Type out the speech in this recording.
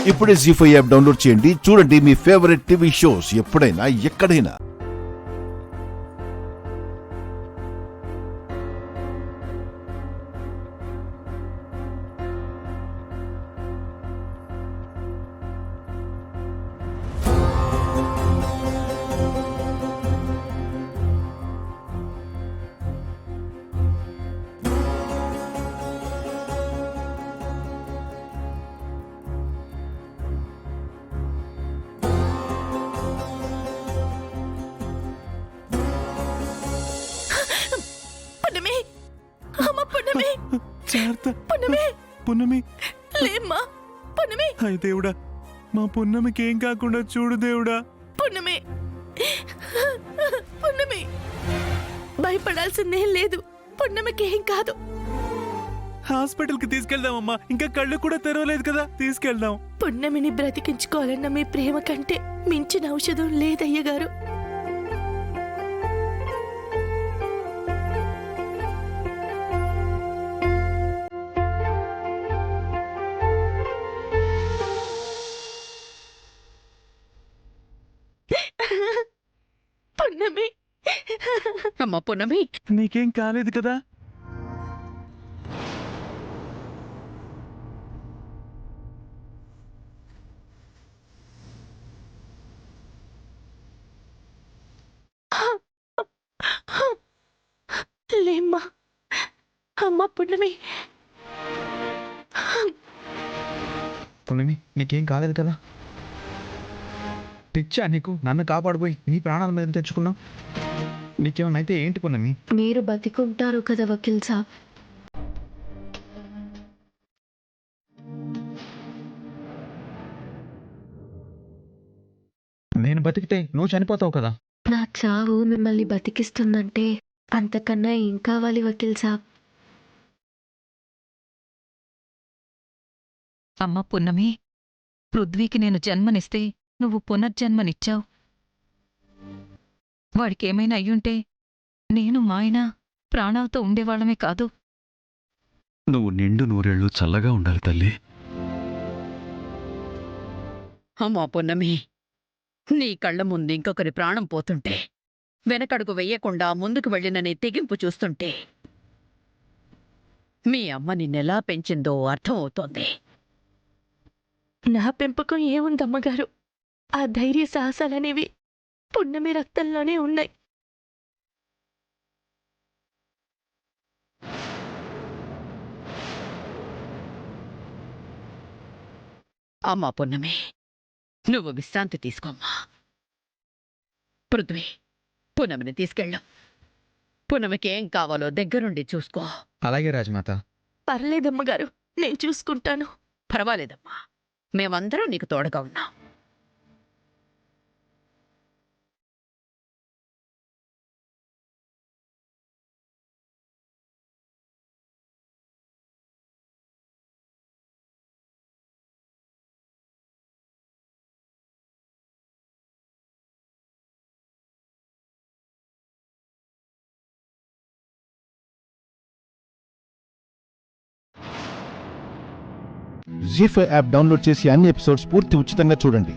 ఇప్పుడే జీ5 app download చేయండి. చూడండి మీ ఫేవరెట్ టీవీ షోస్ ఎప్పుడైనా ఎక్కడైనా. పున్నమి లేమ్మా పున్నమి. అయ్య దేవుడా, మా పున్నమికి ఏం కాకుండా చూడు దేవుడా. పున్నమి పున్నమి భయపడాల్సిందేం లేదు. పున్నమికి ఏం కాదు. హాస్పిటల్ కి తీసుకెళ్దామమ్మా, ఇంకా కళ్ళు కూడా తెరవలేదు కదా, తీసుకెళ్దాం. పున్నమిని బ్రతికించుకోవాలన్న మీ ప్రేమ కంటే మించిన ఔషధం లేదయ్య గారు. పున్నమి అమ్మ పున్నమి, నీకేం కాలేదు కదా? లేమ్మా. అమ్మ పున్నమి. పున్నమి, నీకేం కాలేదు కదా? పిచ్చా నీకు? నన్ను కాపాడిపోయి నీ ప్రాణాల మీద తెచ్చుకున్నావు. నీకేమన్నా అయితే ఏంటి పున్నమి? మీరు బతికుంటారు కదా వకీల్ సాబ్. నేను బతికితే నువ్వు చనిపోతావు కదా. నా చావు మిమ్మల్ని బతికిస్తుందంటే అంతకన్నా ఏం కావాలి వకీల్ సాబ్? అమ్మ పున్నమి, పృథ్వీకి నేను జన్మనిస్తే నువ్వు పునర్జన్మనిచ్చావు. వాడికేమైనా అయ్యుంటే నేను మా ఆయన ప్రాణాలతో ఉండేవాళ్ళమే కాదు. నువ్వు నిండు నూరేళ్ళు చల్లగా ఉండాలి తల్లి. అమ్మా పున్నమి, నీ కళ్ళ ముందు ఇంకొకరి ప్రాణం పోతుంటే, వెనకడుగు వెయ్యకుండా ముందుకు వెళ్ళిన నీ తెగింపు చూస్తుంటే మీ అమ్మ నిన్నెలా పెంచిందో అర్థం అవుతోంది. నా పెంపకం ఏముందమ్మగారు? ఆ ధైర్య సాహసాలనేవి పున్నమి రక్తంలోనే ఉన్నాయి. అమ్మా పున్నమి, నువ్వు విశ్రాంతి తీసుకోమ్మా. పృథ్వీ, పున్నమిని తీసుకెళ్ళు. పున్నమికి ఏం కావాలో దగ్గరుండి చూసుకో. అలాగే రాజమాత. పర్లేదమ్మగారు, నేను చూసుకుంటాను. పర్వాలేదమ్మా, మేమందరం నీకు తోడుగా ఉన్నాం. జీ5 యాప్ డౌన్లోడ్ చేసి అన్ని ఎపిసోడ్స్ పూర్తి ఉచితంగా చూడండి.